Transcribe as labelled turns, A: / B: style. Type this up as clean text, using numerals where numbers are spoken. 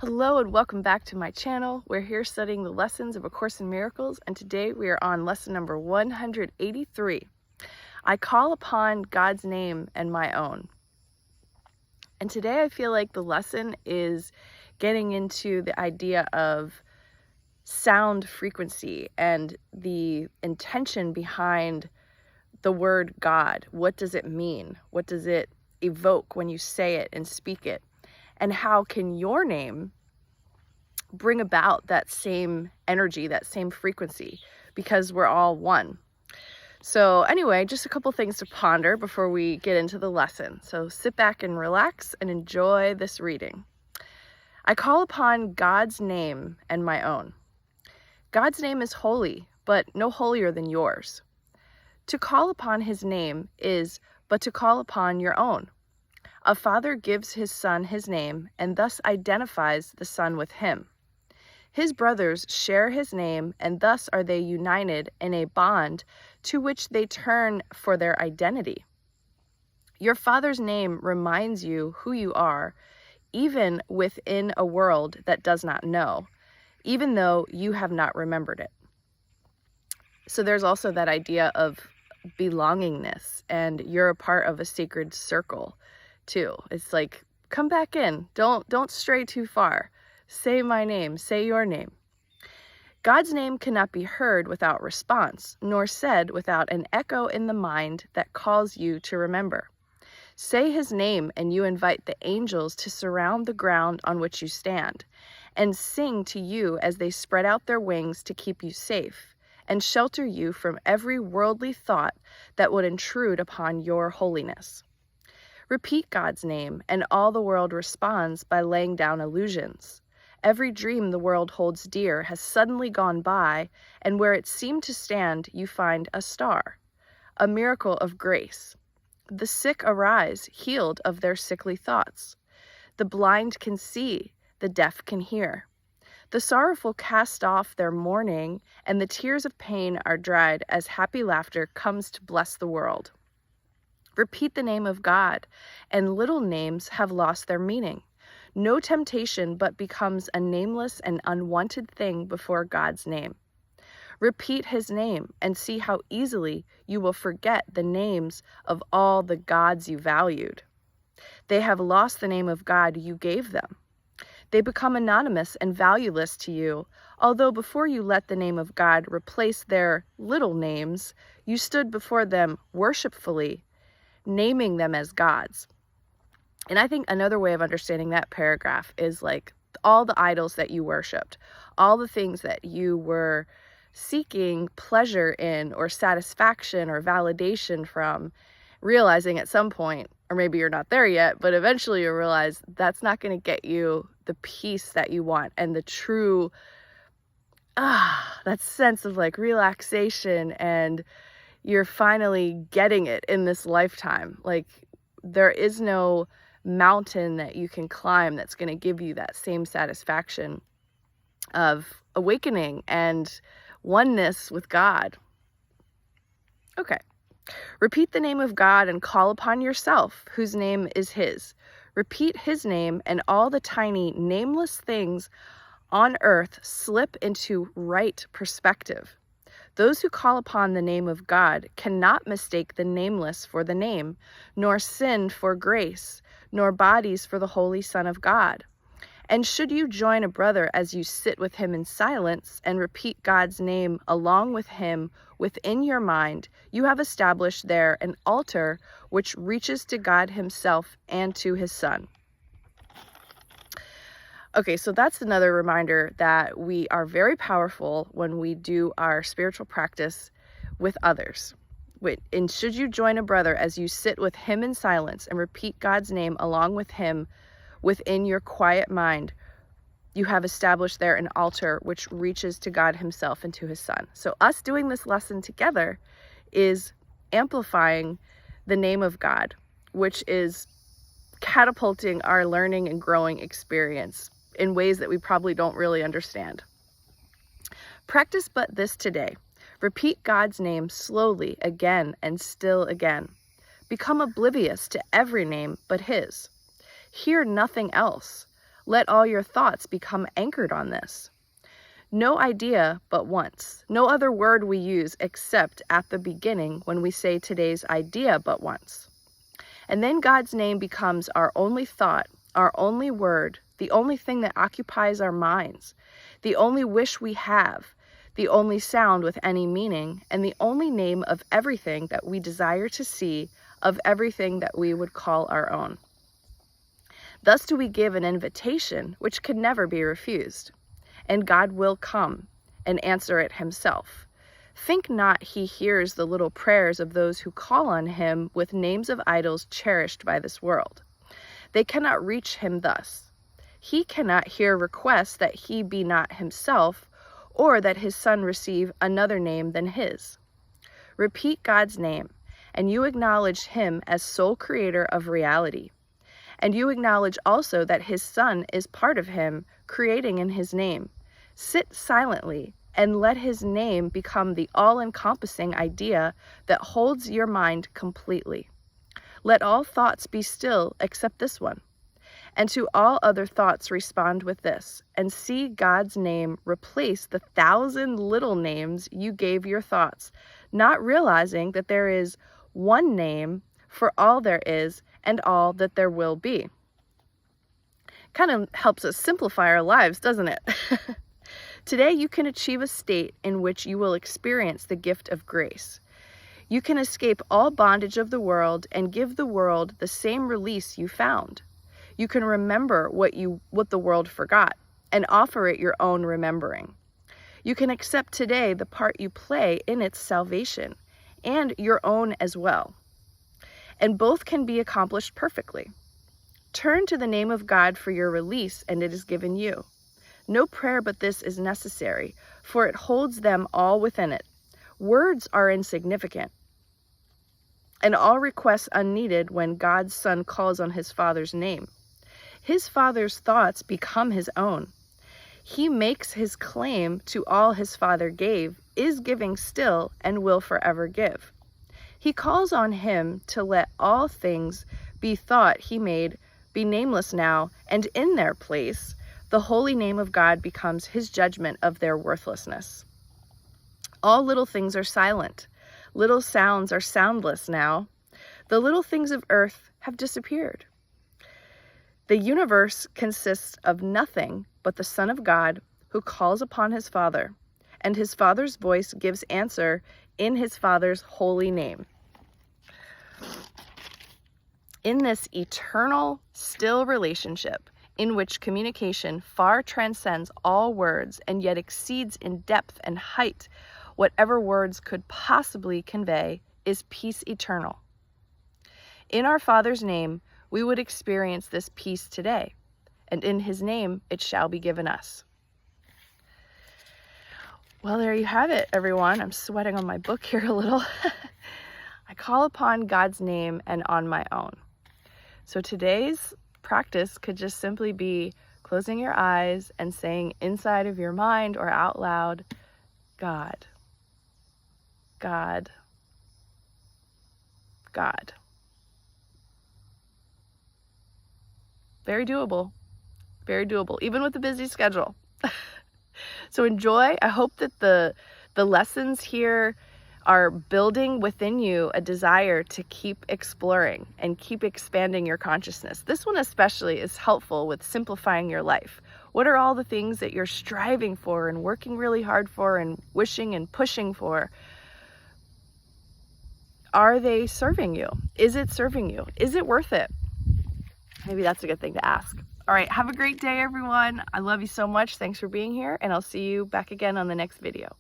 A: Hello and welcome back to my channel. We're here studying the lessons of A Course in Miracles, and today we are on lesson number 183. I call upon God's name and my own. And today I feel like the lesson is getting into the idea of sound frequency and the intention behind the word God. What does it mean? What does it evoke when you say it and speak it? And how can your name bring about that same energy, that same frequency, because we're all one. So anyway, just a couple things to ponder before we get into the lesson. So sit back and relax and enjoy this reading. I call upon God's name and my own. God's name is holy, but no holier than yours. To call upon his name is but to call upon your own. A father gives his son his name and thus identifies the son with him. His brothers share his name, and thus are they united in a bond to which they turn for their identity. Your father's name reminds you who you are, even within a world that does not know, even though you have not remembered it. So there's also that idea of belongingness, and you're a part of a sacred circle too. It's like, come back in, don't stray too far. Say my name, say your name. God's name cannot be heard without response, nor said without an echo in the mind that calls you to remember. Say his name and you invite the angels to surround the ground on which you stand, and sing to you as they spread out their wings to keep you safe, and shelter you from every worldly thought that would intrude upon your holiness. Repeat God's name, and all the world responds by laying down illusions. Every dream the world holds dear has suddenly gone by, and where it seemed to stand, you find a star, a miracle of grace. The sick arise, healed of their sickly thoughts. The blind can see, the deaf can hear. The sorrowful cast off their mourning, and the tears of pain are dried as happy laughter comes to bless the world. Repeat the name of God, and little names have lost their meaning. No temptation but becomes a nameless and unwanted thing before God's name. Repeat his name and see how easily you will forget the names of all the gods you valued. They have lost the name of God you gave them. They become anonymous and valueless to you, although before you let the name of God replace their little names, you stood before them worshipfully, naming them as gods. And I think another way of understanding that paragraph is like all the idols that you worshipped, all the things that you were seeking pleasure in or satisfaction or validation from, realizing at some point, or maybe you're not there yet, but eventually you'll realize that's not going to get you the peace that you want and the true, that sense of like relaxation, and you're finally getting it in this lifetime. Like there is no mountain that you can climb that's going to give you that same satisfaction of awakening and oneness with God. Okay. Repeat the name of God and call upon yourself, whose name is his. Repeat his name, and all the tiny, nameless things on earth slip into right perspective. Those who call upon the name of God cannot mistake the nameless for the name, nor sin for grace, nor bodies for the Holy Son of God. And should you join a brother as you sit with him in silence and repeat God's name along with him within your mind, you have established there an altar which reaches to God himself and to his Son. Okay, so that's another reminder that we are very powerful when we do our spiritual practice with others. And should you join a brother as you sit with him in silence and repeat God's name along with him within your quiet mind, you have established there an altar which reaches to God himself and to his Son. So us doing this lesson together is amplifying the name of God, which is catapulting our learning and growing experience in ways that we probably don't really understand. Practice but this today. Repeat God's name slowly again and still again. Become oblivious to every name but his. Hear nothing else. Let all your thoughts become anchored on this. No idea but once. No other word we use except at the beginning when we say today's idea but once. And then God's name becomes our only thought, our only word, the only thing that occupies our minds, the only wish we have, the only sound with any meaning, and the only name of everything that we desire to see, of everything that we would call our own. Thus do we give an invitation which can never be refused. And God will come and answer it himself. Think not he hears the little prayers of those who call on him with names of idols cherished by this world. They cannot reach him thus. He cannot hear requests that he be not himself, or that his son receive another name than his. Repeat God's name, and you acknowledge him as sole creator of reality. And you acknowledge also that his son is part of him, creating in his name. Sit silently and let his name become the all-encompassing idea that holds your mind completely. Let all thoughts be still except this one. And to all other thoughts respond with this, and see God's name replace the 1,000 little names you gave your thoughts, not realizing that there is one name for all there is and all that there will be. Kind of helps us simplify our lives, doesn't it? Today you can achieve a state in which you will experience the gift of grace. You can escape all bondage of the world and give the world the same release you found. You can remember what the world forgot and offer it your own remembering. You can accept today the part you play in its salvation and your own as well. And both can be accomplished perfectly. Turn to the name of God for your release, and it is given you. No prayer but this is necessary, for it holds them all within it. Words are insignificant, and all requests unneeded when God's Son calls on his Father's name. His Father's thoughts become his own. He makes his claim to all his Father gave, is giving still, and will forever give. He calls on him to let all things be thought he made be nameless now, and in their place, the holy name of God becomes his judgment of their worthlessness. All little things are silent. Little sounds are soundless now. The little things of earth have disappeared. The universe consists of nothing but the Son of God who calls upon his Father, and his Father's voice gives answer in his Father's holy name. In this eternal, still relationship, in which communication far transcends all words and yet exceeds in depth and height whatever words could possibly convey, is peace eternal. In our Father's name, we would experience this peace today, and in his name it shall be given us. Well, there you have it, everyone. I'm sweating on my book here a little. I call upon God's name and on my own. So today's practice could just simply be closing your eyes and saying inside of your mind or out loud, God, God, God. Very doable, even with a busy schedule. So enjoy. I hope that the lessons here are building within you a desire to keep exploring and keep expanding your consciousness. This one especially is helpful with simplifying your life. What are all the things that you're striving for and working really hard for and wishing and pushing for? Are they serving you? Is it serving you? Is it worth it? Maybe that's a good thing to ask. All right, have a great day, everyone. I love you so much. Thanks for being here, and I'll see you back again on the next video.